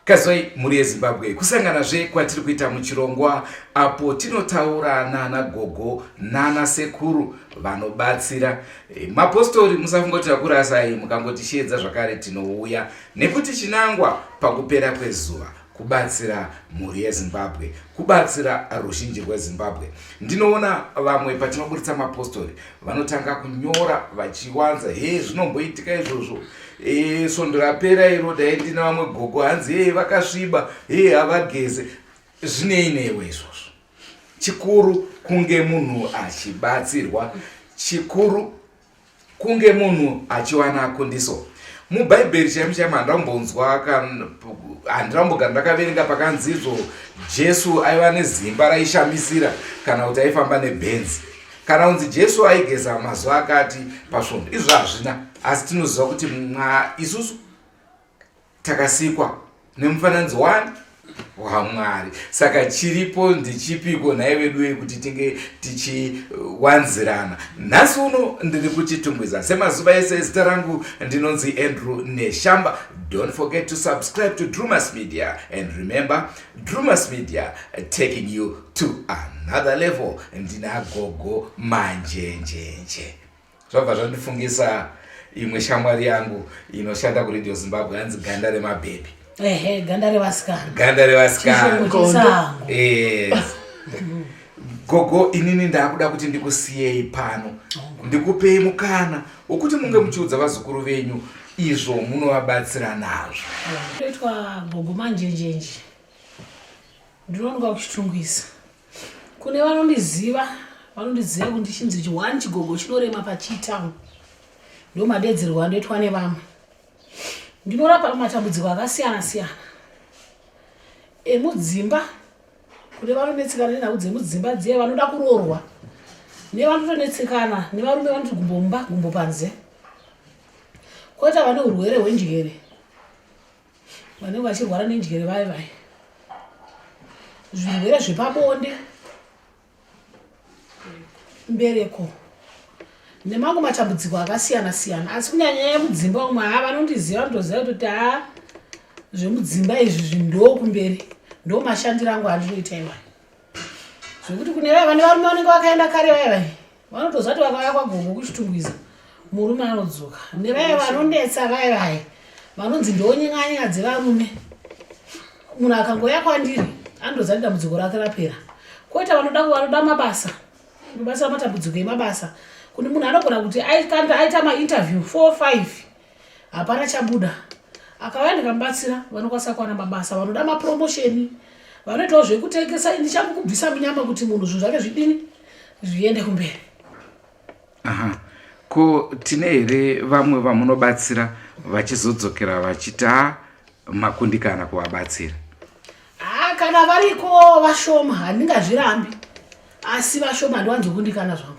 Kazoi muri yeZimbabwe kusanganazve kwatiri kuita muchirongwa apo tinotaura nana gogo nana sekuru vanobatsira mapostori. Musafungoti akurasai mukangoti shedza zvakare tinouya nekuti chinangwa pakupera kwezuva kubatsira mhuri yeZimbabwe, kubatsira ruzhinji rweZimbabwe. Ndinoona vamwe patinoburitsa mapostori vanotanga kunyora vachiwanza, zvinomboitika izvozvo, svondo rapera iro dai ndina vamwe gogo hanzi vakasviba, havageze. Zvinei newe izvozvo? Chikuru kunge munhu achibatsirwa, chikuru kunge munhu achiwana kundiso. Mubhaibheri chaimo handambonzwa handambogara ndakaverenga pakanzi izvo Jesu aiva nezimba raishamisira kana kuti aifamba nebhenzi. Kana unzi Jesu aigeza mazuva akati pasvondo, izvo hazvina, asi tinoziva kuti isusu takasikwa nemufananidzo waMwari. Saka chiripo ndichipiko nhaye vedu kuti tinge tichiwanzirana. Nhasi uno ndiri kuchitungwiza semazuva ese. Zita rangu ndinonzi Andrew Neshamba. Don't forget to subscribe to Drumas Media, and remember, Drumas Media taking you to another level. Ndina gogo manjenjenje. Zvabva zvandifungisa imwe shamwari yangu inoshanda kuRadio Zimbabwe hanzi ganda remabhebi. Ganda revasikana. Ganda revasikana. Yes. Gogo, inini ndakuda kuti ndikusiyei pano. Ndikupei mukana wokuti munge muchiudza vazukuru venyu izvo munovabatsira nazvo. Ndoitwa gogo manjenjenje. Ndinonoka kuchitungwisa. Kune vanondiziva kuti ndichinzi chiwani chigogo chinorema pachitamu. Ndo madedzerwa andoitwa nevamwe. Ndinorapa matambudziko akasiyana siyana emudzimba, kune vanonetsekana nenhau dzemudzimba dziye vanoda kuroorwa, nevanotonetsekana nevarume vanoti gumbo panze, koita vane urwere hwenjere, vanenge vachirwara nenjere vai, zvirwere zvepabonde, mbereko nemamwe matambudziko akasiyana siyana. Asi kunyanya mudzimba umwe vanondiziva ndoziva kuti zvemudzimba izvi zvindokumberi ndo mashandiro angu andinoita iwa. Zvekuti kune vane varume vanenge vakaenda kare vai vanotozati vakauya kwagogo kuchitungwiza murume anodzoka, nevaya vanonetsa vai vanonzi ndonyeng'anya dzevarume, munhu akangoya kwandiri andozati dambudziko rake rapera. Koita vanoda mabasa matambudziko emabasa, kune munhu anogona kuti aita mainterview 4-5 hapana chabuda, akauya ndikamubatsira, vanokwanisa kuwana mabasa, vanoda mapromotion, vanoitawo zvekutengesa. Ndichamukubvisa munyama kuti munhu zvinhu zvake zvidini zviende kumberi. Ko tine here vamwe vamunobatsira vachizodzokera vachita makundikana kuvabatsira? Kana variko vashoma handingazvirambi, asi vashoma ndiwanzokundikana zvangu.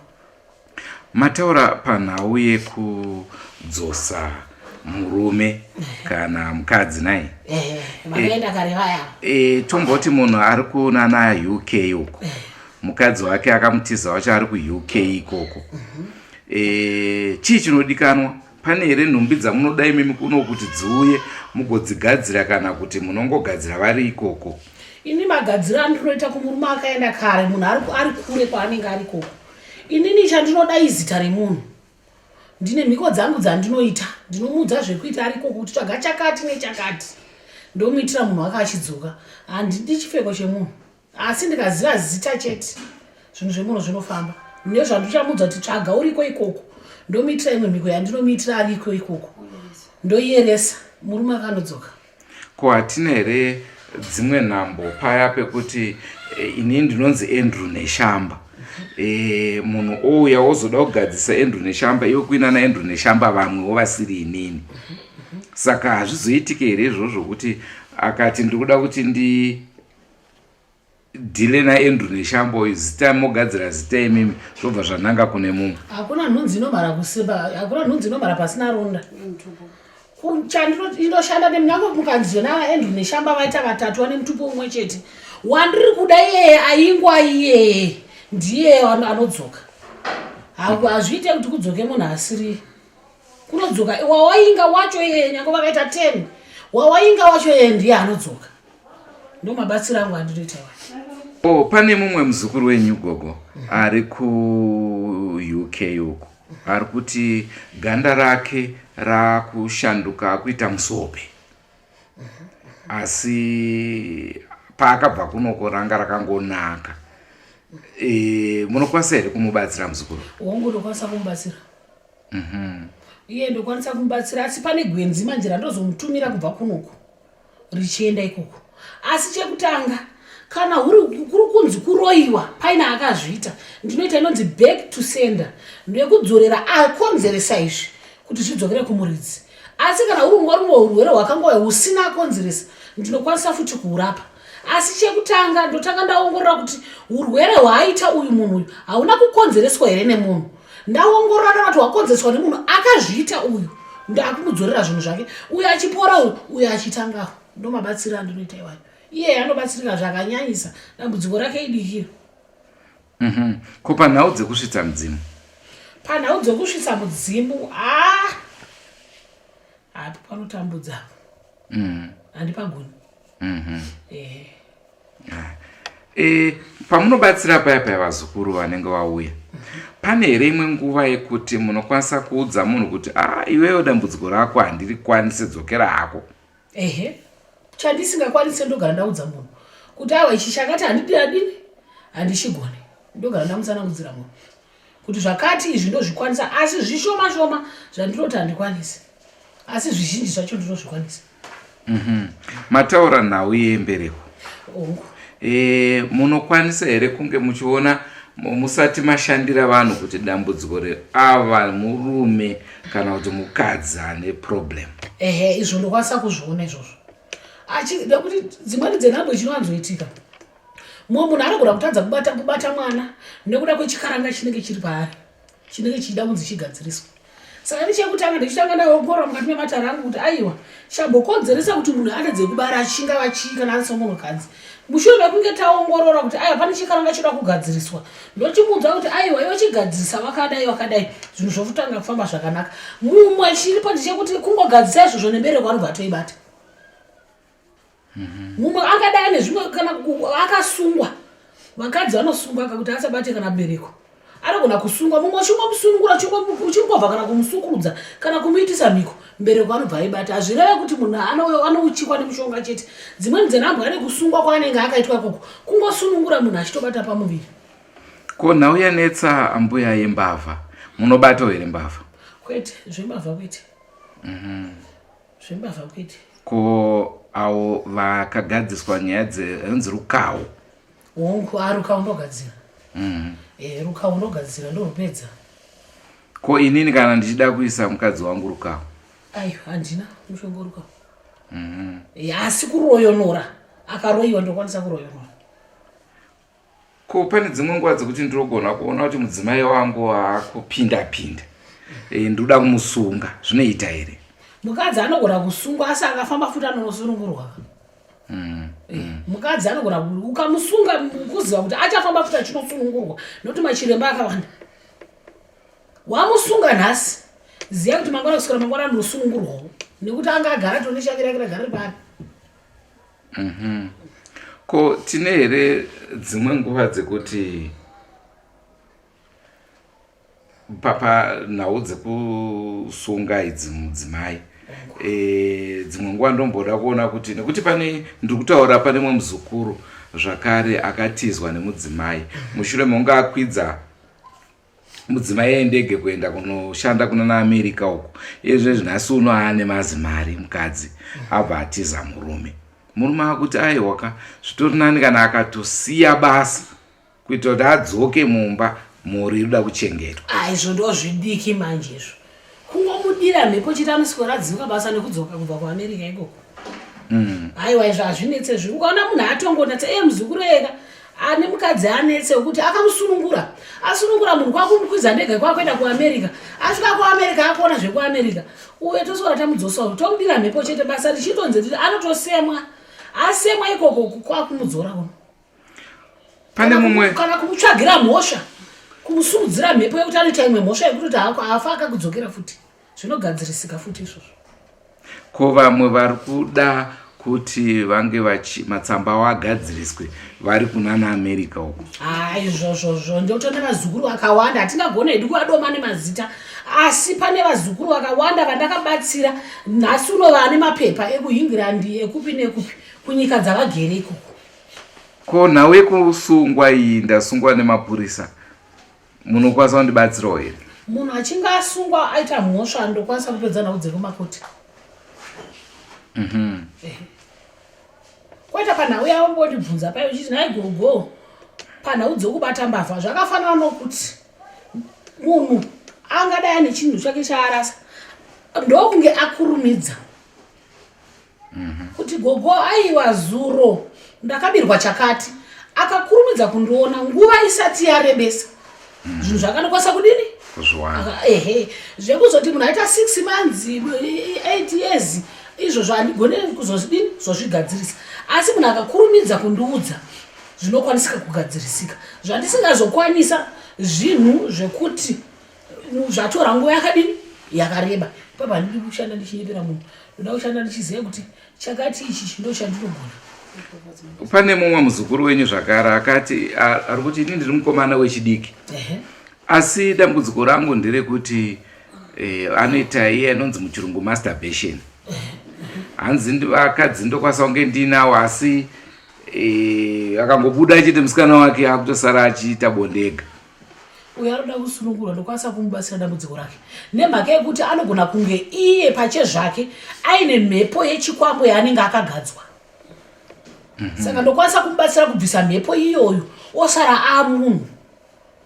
Mataura panhau yekudzosa murume kana mukadzi nai. Vakaenda kare vaya. Tomboti munhu ari kunana UK uko. Mukadzi wake akamutiza wacho ari kuUK ikoko. Chii chinodikanwa? Pane here nhumbi dzamunoda imimi kuno kuti dziuye mugodzigadzira kana kuti munongogadzira vari ikoko? Ini magadzira andinoita kumurume akaenda kare, munhu ari kure kwaanenge ari ikoko. Inini chandinoda izita remunhu. Ndine mhiko dzangu dzandinoita, ndinomuudza zvekuita ariko kuti tsvaga chakati nechakati, ndomuitira munhu wake achidzoka. Handidi chipfeko chemunhu, asi ndikaziva zita chete zvinhu zvemunhu zvinofamba. Ndozvandichamuudza kuti tsvaga uriko ikoko, ndomuitira imwe mhiko yandinomuitira ariko ikoko, ndoiyeresa murume akanodzoka. Ko hatina here dzimwe nhambo paya pekuti inini ndinonzi Andrew Neshamba, munhu ouya wozoda kugadzisa Andrew Neshamba, iwe kuinana Andrew Neshamba vamwewo vasiri inini. Saka hazvizoitike here izvozvo kuti akati ndikuda kuti ndidhile naAndrew Neshamba uyu, zita mogadzira zita imimi, zvobva zvananga kune mumwe? Hakuna nhunzi inomhara kusimba, hakuna nhunzi inomhara pasina ronda. Chandinoshanda nemunyango mukanzona Andrew Neshamba vaita vatatu vane mutupo umwe chete. Wandiri kuda iyeye aingwa iyeye ndiye anodzoka. Hazviite kuti kudzoke munhu asiri. Kunodzoka wainga wacho iyeye nyange vakaita 10 wawainga wacho yeye ndiye anodzoka. Ndo mabatsiro angu andinoita wani. Pane mumwe muzukuru wenyu gogo ari ku UK uko. Ari kuti ganda rake rakushanduka kuita musope. Asi paakabva kunoko ranga rakangonaka. Munokwanisa here kumubatsira muzukuru? Wangu ndokwanisa kumubatsira. Iye ndokwanisa kumubatsira asi pane gwenzi manje randozomutumira kubva kunoko richienda ikoko. Asi chekutanga kana kuri kunzi kuroiwa paina akazviita ndinoita inonzi back to sender ndekudzorera akonzeresa izvi kuti zvidzokere kumuridzi. Asi kana uri urwere hwakanga husina akonzeresa ndinokwanisa futi kuurapa. Asi chekutanga ndotanga ndaongorora kuti urwere hwaaita uyu munhu uyu hauna kukonzereswa here nemunhu. Ndaongorora kuti wakonzereswa nemunhu akazviita uyu ndakumudzorera zvinhu zvake uyu achipora uyu achitangawo. Ndo mabatsiro andinoita iwayo. Iye anobatsirika zvakanyanyisa dambudziko rake idikiro. Ko panhau dzekusvitsa mudzimu? Panhau dzekusvitsa mudzimu apo panotambudza. Handipagoni. Pamunobatsira paya vazukuru vanenge vauya, pane here imwe nguva yekuti munokwanisa kuudza munhu kuti iweyo dambudziko rako handiri kwanise dzokera hako? Chandisingakwanise ndogara ndaudza munhu kuti awa ichi chakati handidini handichigoni, ndogara ndamutsanangudzira munhu kuti zvakati izvi ndozvikwanisa asi zvishoma shoma zvandinoti handikwanisi, asi zvizhinji zvacho ndinozvikwanisa. Mataura nhau yembereko. Munokwanisa here kunge muchiona musati mashandira vanhu kuti dambudziko ava murume kana kuti mukadzi ane problem? Izvo ndokwanisa kuzviona izvozvo. Nekuti dzimweni dzenhambwe chinowanzoitika mumwe munhu anogona kutadza kubata mwana nekuda kwechikaranga chinenge chiri paari chinenge chichida kunzi chigadziriswa. Saka ndichekutanga ndichitanga ndaongorora mukati mematara angu kuti aiwa chambokonzeresa kuti munhu atedze kubara achingava chii kana ari somunhukadzi. Mushure mekunge taongorora kuti aiwa pane chikaranga choda kugadziriswa ndochimuudza kuti aiwa iwe chigadzirisa wakadai zvinhu zvotanga kufamba zvakanaka. Mumwe chiripo ndichekuti kungogadzisa izvozvo nembereko anobva atoibata. Mumwe angadai ane zvimwe kana akasungwa. Vakadzi vanosungwa kuti asabate kana bereko. Anogona kusungwa mumwe uchingomusungura uchingobva kana kumusukurudza kana kumuitisa mhiko mbereko anobva aibata. Hazvireve kuti munhu anouchikwa nemushonga chete. Dzimweni dzenhambwe ane kusungwa kwaanenge akaitwa ikoko kungosunungura munhu achitobata pamuviri. Ko nhau yanetsa ambuya yembavha munobatawo here mbavha? Kwete, zvembavha kwete. Zvembavha kwete. Ko avo vakagadziswa nyaya dzenzi rukawo? Hongu rukawo ndogadzira. Rukawo ndogadzira ndorupedza. Ko inini kana ndichida kuisa mukadzi wangu rukawo? Aiwa handina mushonga rukawo. Asi kuroyonora akaroiwa ndokwanisa kuroyonora. Ko pane dzimwe nguva dzekuti ndirogona kuona kuti mudzimai wangu akupinda ndoda kumusunga, zvinoita here? Mukadzi anogona kusungwa asi akafamba futi anonosunungurwa. Mukadzi anogona ukamusunga kuziva kuti achafamba futi achinosunungurwa nokuti machiremba akawanda. Wamusunga nhasi ziya kuti mangwana kuswera mangwana anosunungurwawo nekuti anga agara toneshakira gari pari. Ko tine here dzimwe nguva dzekuti nhau dzekusunga idzi mudzimai dzimwe nguva ndomboda kuona kuti nekuti ndikutaura pane mumwe muzukuru zvakare akatizwa nemudzimai mushure mekunge akwidza mudzimai endege kuenda kunoshanda kuna America uko. Izvezvi nhasi uno aane mazimari mukadzi abva atiza murume akuti aiwaka zvitori nani kana akatosiya basa kuita kuti adzoke mumba mhuri inoda kuchengetwa. Izvo ndozvidiki manje izvo. Kungomudira mhepo chiti anoswera adzinga basa nekudzoka kubva kuAmerica ikoko. Aiwa izvo hazvinetse zviri. Ukaona munhu atongonatsa muzukuru ega ane mukadzi anetse wekuti akamusunungura. Asunungura munhu kwakumukwiza ndege kwakuenda kuAmerica. Asvika kuAmerica akuona zvekuAmerica. Uye toswera tamudzosawo tomudira mhepo chete basa richitonze kuti anotosemwa. Asemwa ikoko kwakumudzora uno. Pane mumwe kana kumutsvagira mhosva. Kumusumudzira mhepo yekuti anoita imwe mhosva yekuti afa akakudzokera futi. Zvinogadzirisika futi izvozvo. ko vamwe vari kuda kuti vange matsamba avo agadziriswe vari kunana America uko. Izvozvo ndotone vazukuru vakawanda hatingagona hedu kuadoma nemazita asi pane vazukuru vakawanda vandakabatsira nhasi unova nemapepa ekuEngland ekupi nekupi kunyika dzavagere ikoko. Ko nhau yekusungwa iyi ndasungwa nemapurisa munokwanisa kundibatsirawo here? Munhu achinge asungwa aita mhosva ndokwanisa kupedza nhau dzekumakoti. Kwaita panhau yavo mbondibvunza payo uchiti nhai gogo panhau dzokubata mbavha zvakafanana nokuti munhu angadai ane chinhu chake chaarasa ndokunge akurumidza kuti gogo aiwa zuro ndakabirwa chakati akakurumidza kundiona nguva isati yarebesa zvinhu zvakanokwanisa kudini zvekuzoti munhu aita 6 months 8 years izvo zvandigone kuzozvidini zozvigadzirisa asi munhu akakurumidza kundiudza zvinokwanisika kugadzirisika zvandisingazokwanisa zvinhu zvekuti zvatora nguva yakadini yakareba papa handidi kushanda ndichinyepera munhu ndoda kushanda ndichiziva kuti chakati ichi ndo chandinogona. Pane mumwe muzukuru wenyu zvakare akati ari kuti ini ndiri mukomana wechidiki asi dambudziko rangu nderekuti anoita iye anonzi muchirungu masturbation. Hanzi vakadzi ndokwanisa kunge ndinawo asi akangobuda achiti musikana wake akutosara achiita bondega. Uyo anoda kusunungurwa ndokwanisa kumubatsira dambudziko rake nemhaka yekuti anogona kunge iye pache zvake aine mhepo yechikwambo yaanenge akagadzwa. Saka ndokwanisa kumubatsira kubvisa mhepo iyoyo osara amunhu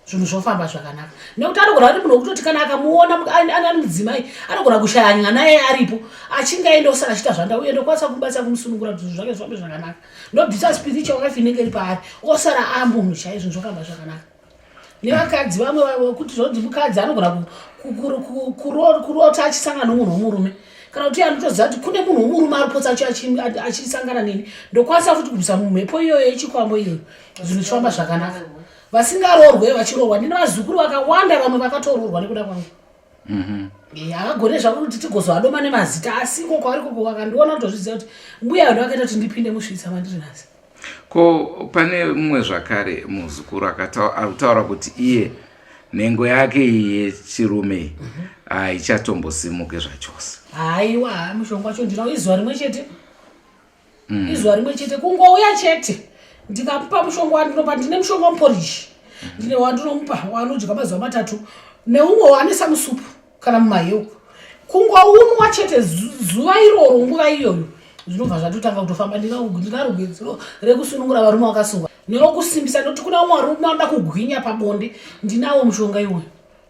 zvinhu zvofamba zvakanaka nekuti anogona kuti munhu wekutoti kana akamuona ani mudzimai anogona kushaya nyaya naye aripo achinge aenda osara achita zvanda uye ndokwanisa kumubatsira kumusunungura kuti zvinhu zvake zvifambe zvakanaka ndobvisa spiritual life inenge iri paari osara amunhu chaiye zvinhu zvofamba zvakanaka. Nevakadzi vamwe vekuti zvoti mukadzi anogona kurota achisangana nomunhu womurume kana kuti anotoziva kuti kune munhu womurume aripotsa achisangana neni ndokwanisa futi kubvisa mumhepo iyoyo yechikwambo iyoyo zvinhu zvifamba zvakanaka. Vasingaroorwe vachiroorwa ndine vazukuru vakawanda vamwe vakatoroorwa nekuda kwangu. Havagone zvakuti tigozoadoma nemazita asi iko kwaari koko vakandiona kutozviziva kuti mbuya ndo akaita kuti ndipinde musvitsa mandiri nhasi. Ko pane mumwe zvakare muzukuru akataura kuti iye nhengo yake yechirume haichatombosimuke zvachose. Haiwa mushonga wacho ndinawo izuva rimwe chete. Izuva rimwe chete kungouya chete ndikamupa mushonga wandinopa ndine mushonga mupolishi ndine wandinomupa wanodya mazuva matatu neumwe waanisa musupu kana mumahewu kungounwa chete zuva iroro nguva iyoyo zvinobva zvatotanga kutofamba. Ndina rugwedzero rekusunungura varume vakasungwa nerokusimbisa nekuti kuna umwe varume anoda kugwinya pabonde ndinawo mushonga iwoyo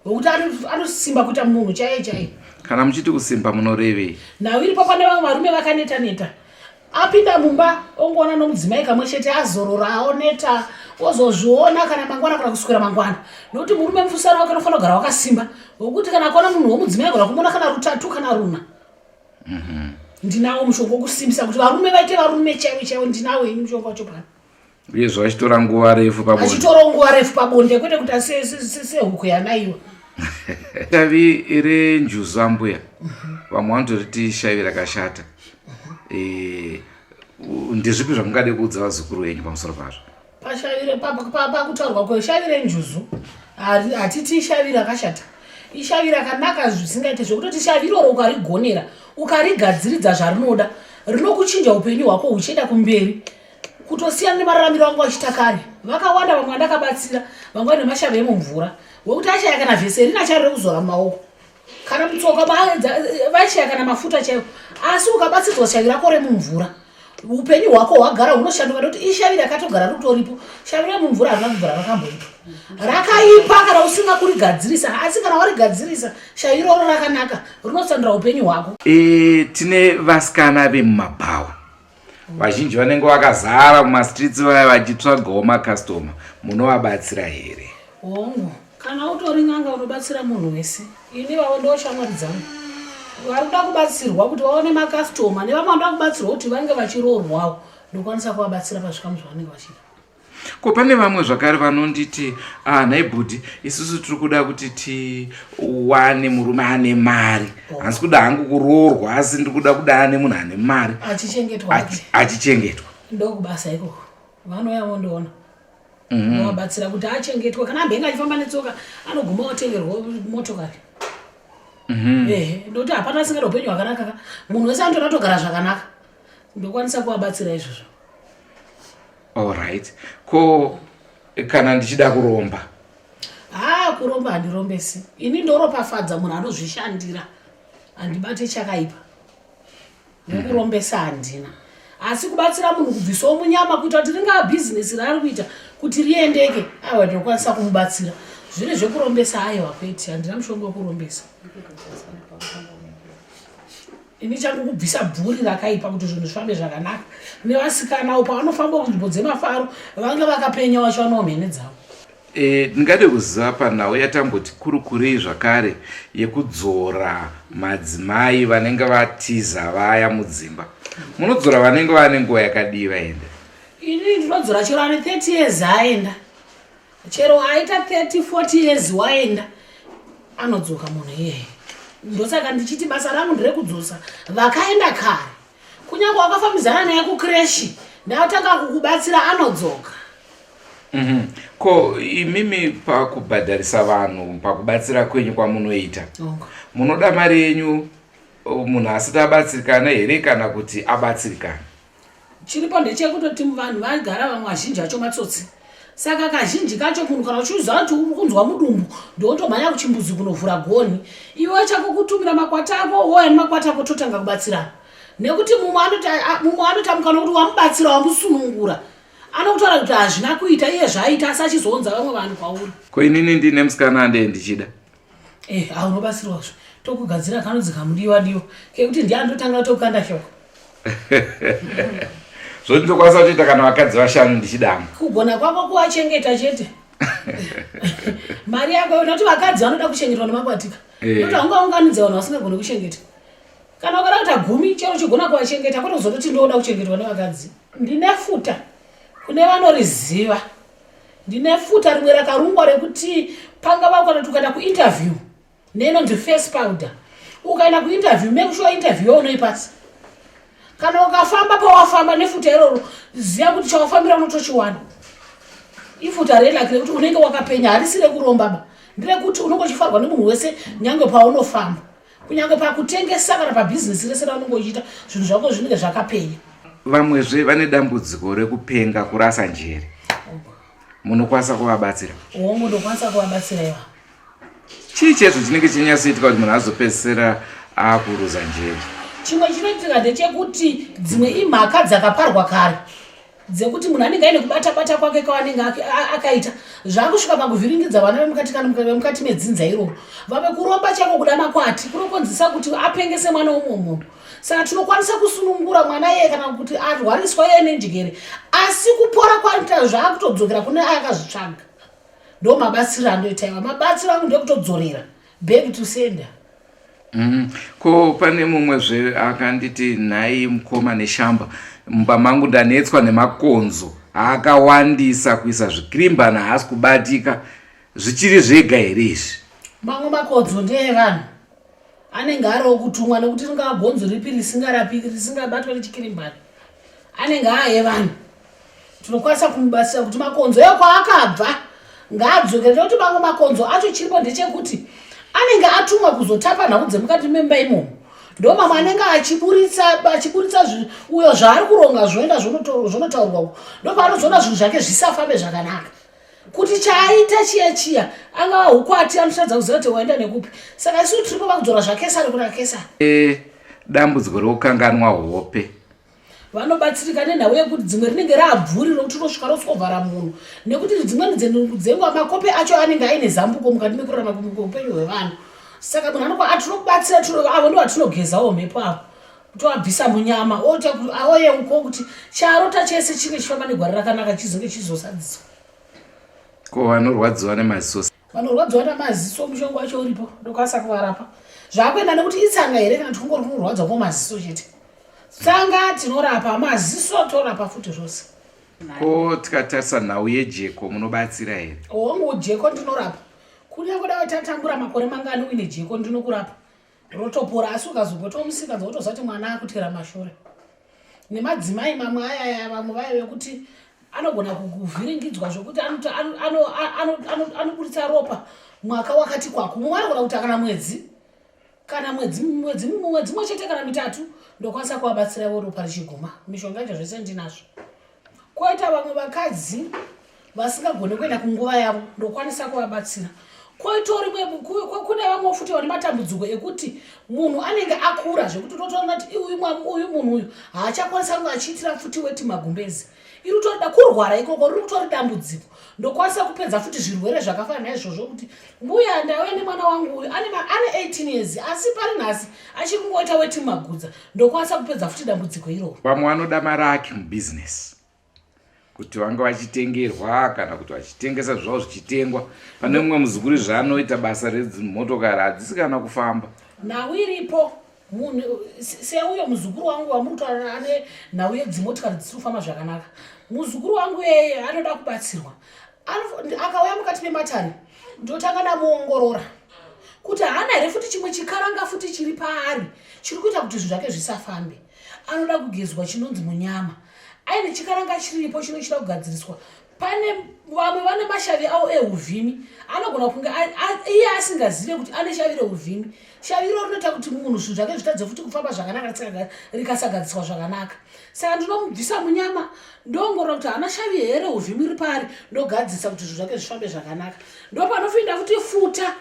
wekuti anosimba kuita munhu chaiye chaiye. Kana muchiti kusimba munorevei? Nhau iripo pane vamwe varume vakaneta apinda mumba ongoona nomudzimai kamwe chete azorora aoneta ozozviona kana mangwana kana kuswera mangwana nokuti murume mufusaro wake anofanira kugara wakasimba wekuti kana akaona munhu womudzimai agona kumuona kana rutatu kana runa. Ndinawo mushonga wokusimbisa kuti varume vaite varume chaivo ndinawo ini mushonga wacho pano. Uye zvachitora nguva refu pabonde. Achitora nguva refu pabonde kwete kuti sehuku yanaiwa. Shavi renjuzu ambuya vamwe vanotoriti shavi rakashata. Ndezvipi zvamungade kuudza vazukuru venyu pamusoro pazvo? Pashavire pakutaurwa kweshavi renjuzu hatiti shavi rakashata. Ishavi rakanaka zvisingaite zvekutoti shavi iroro ukarigonera ukarigadziridza zvarinoda rinokuchinja upenyu hwako huchienda kumberi kutosiyana nemararamiro angu achita kare. Vakawanda vamwe vandakabatsira vamwe vane mashavi emumvura wekuti achaya kana vheseri nacharire kuzora mumaoko kana mutsoka vachaya kana mafuta chaiwo asi ukabatsirwa shavi rako remumvura upenyu hwako hwagara hunoshanduka nekuti ishavi rakatogara ritoripo. Shavi remumvura harina kugara rakamboipa rakaipa kana usinga kurigadzirisa asi kana warigadzirisa shavi iroro rakanaka rinosandura upenyu hwako. Tine vasikana vemumabhawa vazhinji vanenge vakazara mumastreets vaya vachitsvagawo makastoma munovabatsira here? Hongu kana utori n'anga unobatsira munhu wese ini vavo ndo shamwari dzangu vari kuda kubatsirwa kuti vaone makastoma nevamwe vanoda kubatsirwa kuti vange vachiroorwawo ndokwanisa kuvabatsira pazvikamu zvavanenge vachida. Ko pane vamwe zvakare vanonditi nhaibhudhi isusu tiri kuda kuti tiwane murume ane mari. Hansi kuda hangu kuroorwa asi ndiri kuda kuda ane munhu ane mari achichengetwa. Ndokubasa ikoko vanouya vondoona vabatsira kuti achengetwe kana ambenga achifamba netsoka anoguma otengerwa motokari. Ndokuti hapana asingada upenyu hwakanaka munhu wese anotoda kutogara zvakanaka ndokwanisa kuvabatsira izvozvo. Alright. Ko kana ndichida kuromba kuromba handirombesi ini ndoropafadza munhu anozvishandira handibate chakaipa nokurombesa handina asi kubatsira munhu kubvisawo munyama kuita kuti ringava bhizinesi raari kuita kuti riendeke aiwa ndinokwanisa kumubatsira. Zviri zvekurombesa aiwa kwete handina mushonga wekurombesa. Ini changu kubvisa bhuri rakaipa kuti zvinhu zvifambe zvakanaka nevasikanawo pavanofamba kunzvimbo dzemafaro vange vakapenya vachiwanawo mhene dzavo. Ndingade kuziva panhau yatamboti kurukurei zvakare yekudzora madzimai vanenge vatiza vaya mudzimba. Munodzora vanenge vane nguva yakadii vaenda? Ini ndinodzora chero ane 30 years aenda, chero aita 30-40 years waenda anodzoka munhu iyeye. Ndosaka ndichiti basa rangu nderekudzosa vakaenda kare kunyange wakafambidzana naye kukireshi ndatanga kukubatsira anodzoka. Ko imimi pakubhadharisa vanhu pakubatsira kwenyu kwamunoita munoda mari yenyu munhu asati abatsirikana here kana kuti abatsirikana? Chiripo ndechekutoti vanhu vagara vamwe vazhinji acho matsotsi saka kazhinji kacho munhu kana uchiuziva kuti uri kunzwa mudumbu ndotomhanya kuchimbuzi kunovhura goni iwe chako kutumira makwata ako woya nemakwata ako totanga kubatsirana nekuti mumwe anotamuka nokuti wamubatsira wamusunungura anokutaura kuti hazvina kuita iye zvaaita asi achizoonza vamwe vanhu kwauri. Ko inini ndine musikana andee ndichida unobatsirwazvo tokugadzira kanonzi kamudiwa diwa kekuti ndiye andotanga tokukanda shoko. Zvotokwanisa kutoita kana vakadzi vashanu ndichidamo kugona kwako kuvachengeta chete mari yako noti vakadzi vanoda kuchengetwa nemakwatika noti haungaunganidza vanhu vasingagoni kuchengeta kana ukada kuita 10 chero chigona kuvachengeta kwete kuzototi ndoda kuchengetwa nevakadzi. Ndine futa kune vanoriziva ndine futa rimwe rakarungwa rekuti pangava kana tukaenda kuinterview nenonzi face powder ukaenda kuinterview make sure interview unoipasa kana ukafamba pawafamba nefuta iroro ziya kuti chawafambira unotochiwana. Ifuta relakire kuti unenge wakapenya harisire kuromba ndirekuti unongochifarwa nemunhu wese nyange paunofamba kunyange pakutengesa kana pabhizinesi rese raunenge uchiita zvinhu zvako zvinenge zvakapenya. Vamwezve vane dambudziko rekupenga kurasa njere munokwanisa kuvabatsira? Ndokwanisa kuvabatsira iva. Chii chezvo chinenge chinyatsoitika kuti munhu azopedzisira akuruza njere? Chimwe chinoitika ndechekuti dzimwe imhaka dzakaparwa kare dzekuti munhu anenge aine kubata-bata kwake kwaanenge akaita zvaakusvika pakuvhiringidza vana vemukati medzinza iroro vave kuromba chako kuda makwati kunokonzesa kuti apengese mwana womunhu. Saka tinokwanisa kusunungura mwana iye kana kuti arwariswa iye nenjigere asi kupora kwaita zvaakutodzokera kune akazvitsvaga. Ndo mabatsiro andoita iwa. Mabatsiro angu ndekutodzorera back to sender. Ko pane mumwezve akanditi nhai mukoma neshamba mumba mangu ndanetswa nemakonzo akawandisa kuisa zvikirimbana haasi kubatika zvichiri zvega here izvi? Mamwe makonzo ndeevanhu anenge ariwo kutumwa nekuti ringava gonzo ripi risingarapiki risingabatwa nechikirimbana anenge aevanhu. Tinokwanisa kumubatsira kuti makonzo ekwaakabva ngaadzokere nekuti mamwe makonzo acho chiripo ndechekuti anenge atumwa kuzotapa nhau dzemukati memba imomo ndo mamwe anenge achiburitsa uyo zvaari kuronga zvoenda zvonotaurwa ndo paanozoona zvinhu zvake zvisafambe zvakanaka kuti chaaita chiya angava ukwati anotadza kuziva kuti waenda nekupi. Saka isusu tiripo pakudzora zvakesari kuna kesari. Dambudziko rekukanganwa hope vanobatsirika nenhau yekuti dzimwe rinenge raabvuri rokuti unosvika rosovhara munhu nekuti dzimweni dzenguva makope acho anenge aine zambuko mukati mekurarama kweupenyu hwevanhu. Saka munhu atinobatsira avo ndo vatinogezawo mhepo avo toabvisa munyama auye uko kuti charota chese chinge chifamba negwara rakanaka chizonge chizosadziswa. Ko vanorwadziwa nemaziso? Vanorwadziwa nemaziso mushonga wacho uripo ndokwanisa kuvarapa zvaakuenda nekuti itsanga here kana tikungori kunorwadza kwemaziso chete. Tsanga tinorapa maziso torapa futi zvose. ko tikatarisa nhau yejeko munobatsira here? Wangu jeko ndinorapa. Kunyange dai tatambura makore mangani uine jeko ndinokurapa. Rotopora asi ukazongoto musikadzi wotozati mwana akutera mashure. Nemadzimai mamwe aya vamwe vaive kuti anogona kuvhiringidzwa zvokuti anoburitsa ropa mwaka wakati kwako. Mumwe anogona kuti kana mwedzi mumwe chete kana mitatu ndokwanisa kuvabatsira ivo ropa richiguma. Mishonga icho zvese ndinazvo. Koita vamwe vakadzi vasingagoni kuenda kunguva yavo ndokwanisa kuvabatsira. Koitori kune vamwe futi vane matambudziko ekuti munhu anenge akura zvekuti unotoona kuti uyu munhu uyu haachakwanisa kunge achiitira futi weti magumbezi. Iri utorida kurwara ikoko riri kutori dambudziko. Ndokwanisa kupedza futi zvirwere zvakafanana naizvozvo kuti mbuya ndauya nemwana wangu uyu ane 18 years asi pari nhasi achiri kungoita weti magudza. Ndokwanisa kupedza futi dambudziko iroro. Vamwe vanoda maraki mubizinesi kuti vanga vachitengerwa kana kuti vachitengesa zvavo zvichitengwa. Pane mumwe muzukuru zvaanoita basa redzimotokari hadzisikana kufamba. Nhau iripo munhu seuyo muzukuru wangu wamutaura ane nhau yedzimotokari dzisiri kufamba zvakanaka. Muzukuru wangu yeye anoda kubatsirwa. Akauya mukati mematare ndotanga ndamuongorora kuti haana here futi chimwe chikaranga futi chiri paari chiri kuita kuti zvinhu zvake zvisafambe. Anoda kugezwa chinonzi munyama. Aine chikaranga chiripo chinochida kugadziriswa. Pane vamwe vane mashavi avo ehuvhimi anogona kunge iye asingazive kuti ane shavi rehuvhimi. Shavi iro rinoita kuti munhu zvinhu zvake zvitadze futi kufamba zvakanaka rikasagadziswa zvakanaka. Saka ndinomubvisa munyama ndoongorora kuti haana shavi here huvhimi riri pari ndogadzisa kuti zvinhu zvake zvifambe zvakanaka. Ndopanofinda futi futa.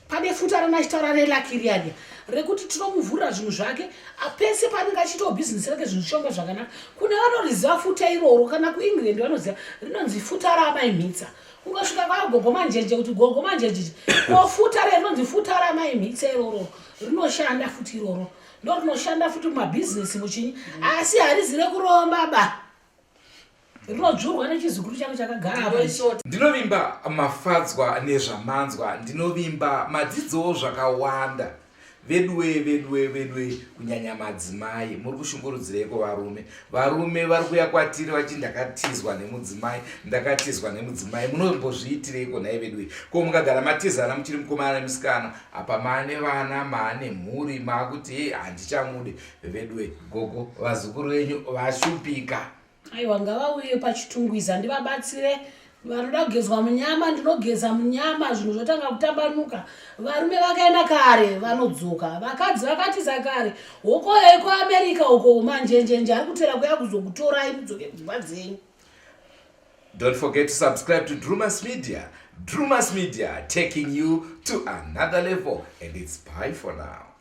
Pane futa ranachitaura relakiriania rekuti tinomuvhurira zvinhu zvake apese panenge achiitawo bhizinesi rake zvinhu zvishonga zvakanaka. Kune vanoriziva futa iroro kana kuengland vanoziva rinonzi futa ramaimhitsa. Ungasvika kwagogo manjenje kuti gogo manjenje ko futa rinonzi futa ramaimhitsa iroro rinoshanda futi iroro ndo rinoshanda futi mumabhizinesi muchinyi asi harizire kuromba ba. Rinodzurwa nechizukuru chake chakagara apa. Ndinovimba mafadzwa nezvamanzwa, ndinovimba madzidzowo zvakawanda. Vedwe kunyanya madzimai muri kushungurudzireko varume. Varume vari kuya kwatiri vachiti ndakatizwa nemudzimai. Munombozviitireko naye vedwe? Ko mukagara matizana muchiri mukomana nemusikana apa mane vana mane mhuri makuti handichamude. Vedwe gogo vazukuru venyu vashupika. Aiwa ngavauye pachitungwiza ndivabatsire. Vanoda kugezwa munyama ndinogeza munyama zvinhu zvotanga kutambanuka. Varume vakaenda kare vanodzoka. Vakadzi vakatiza kare. Hoko yeko America uko manjenjenje ari kutera kuya kuzokutorai mudzoke kudzimba dzenyu. Don't forget to subscribe to Drumas Media. Drumas Media taking you to another level, and it's bye for now.